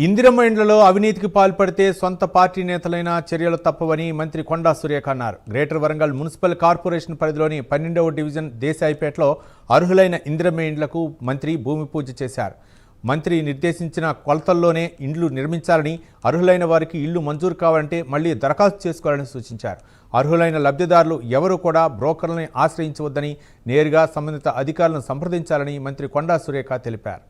ఇందిరమ్మ ఇండ్లలో అవినీతికి పాల్పడితే సొంత పార్టీ నేతలైన చర్యలు తప్పవని మంత్రి కొండా సురేఖ అన్నారు. గ్రేటర్ వరంగల్ మున్సిపల్ కార్పొరేషన్ పరిధిలోని 12వ డివిజన్ దేశాయిపేటలో అర్హులైన ఇందిరమ్మ ఇండ్లకు మంత్రి భూమి పూజ చేశారు. మంత్రి నిర్దేశించిన కొలతల్లోనే ఇండ్లు నిర్మించాలని, అర్హులైన వారికి ఇల్లు మంజూరు కావాలంటే మళ్లీ దరఖాస్తు చేసుకోవాలని సూచించారు. అర్హులైన లబ్ధిదారులు ఎవరూ కూడా బ్రోకర్లను ఆశ్రయించవద్దని, నేరుగా సంబంధిత అధికారులను సంప్రదించాలని మంత్రి కొండా సురేఖ తెలిపారు.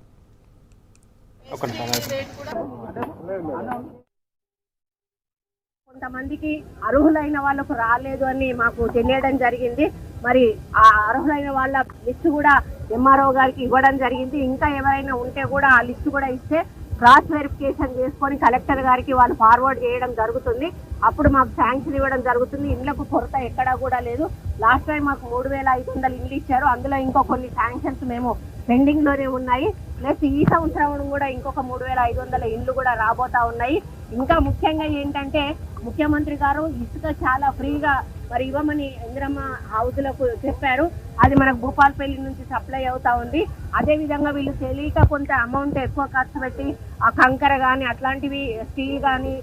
కొంతమందికి అర్హులైన వాళ్ళకు రాలేదు అని మాకు తెలియడం జరిగింది. మరి ఆ అర్హులైన వాళ్ళ లిస్టు కూడా ఎంఆర్ఓ గారికి ఇవ్వడం జరిగింది. ఇంకా ఎవరైనా ఉంటే కూడా ఆ లిస్టు కూడా ఇస్తే క్రాస్ వెరిఫికేషన్ చేసుకొని కలెక్టర్ గారికి వాళ్ళు ఫార్వర్డ్ చేయడం జరుగుతుంది. అప్పుడు మాకు శాంక్షన్ ఇవ్వడం జరుగుతుంది. ఇండ్లకు కొరత ఎక్కడా కూడా లేదు. లాస్ట్ టైం మాకు 3500 ఇండ్లు ఇచ్చారు. అందులో ఇంకో కొన్ని శాంక్షన్స్ మేము పెండింగ్ లోనే ఉన్నాయి. ప్లస్ ఈ సంవత్సరం కూడా ఇంకొక 3500 ఇండ్లు కూడా రాబోతా ఉన్నాయి. ఇంకా ముఖ్యంగా ఏంటంటే ముఖ్యమంత్రి గారు ఇసుక చాలా ఫ్రీగా మరి ఇవ్వమని ఇందిరమ్మ హౌస్లకు చెప్పారు. అది మనకు భూపాలపల్లి నుంచి సప్లై అవుతా ఉంది. అదే విధంగా వీళ్ళు తెలియక కొంత అమౌంట్ ఎక్కువ ఖర్చు పెట్టి ఆ కంకర కానీ అట్లాంటివి స్టీల్ కానీ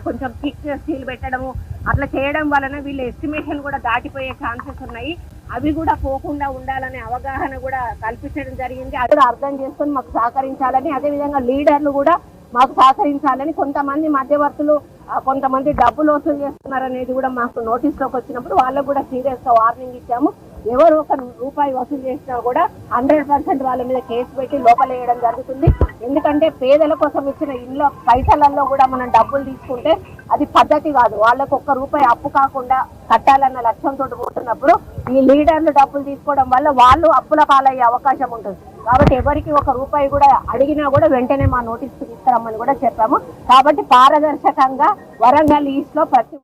కొంచెం థిక్ స్టీల్ పెట్టడము అట్లా చేయడం వలన వీళ్ళ ఎస్టిమేషన్ కూడా దాటిపోయే ఛాన్సెస్ ఉన్నాయి. అవి కూడా పోకుండా ఉండాలనే అవగాహన కూడా కల్పించడం జరిగింది. అది కూడా అర్థం చేసుకొని మాకు సహకరించాలని, అదేవిధంగా లీడర్లు కూడా మాకు సహకరించాలని, కొంతమంది మధ్యవర్తులు కొంతమంది డబ్బులు వసూలు చేస్తున్నారు అనేది కూడా మాకు నోటీస్లోకి వచ్చినప్పుడు వాళ్ళకు కూడా సీరియస్గా వార్నింగ్ ఇచ్చాము. ఎవరు ఒక రూపాయి వసూలు చేసినా కూడా 100% వాళ్ళ మీద కేసు పెట్టి లోపలేయడం జరుగుతుంది. ఎందుకంటే పేదల కోసం ఇచ్చిన ఇంట్లో పైసలలో కూడా మనం డబ్బులు తీసుకుంటే అది పద్ధతి కాదు. వాళ్ళకు ఒక్క రూపాయి అప్పు కాకుండా కట్టాలన్న లక్ష్యంతో పోతున్నప్పుడు ఈ లీడర్లు డబ్బులు తీసుకోవడం వల్ల వాళ్ళు అప్పుల పాలయ్యే అవకాశం ఉంటుంది. కాబట్టి ఎవరికి ఒక రూపాయి కూడా అడిగినా కూడా వెంటనే మా నోటీస్ తీసుకురమ్మని కూడా చెప్పాము. కాబట్టి పారదర్శకంగా వరంగల్ ఈస్ట్ లో ప్రతి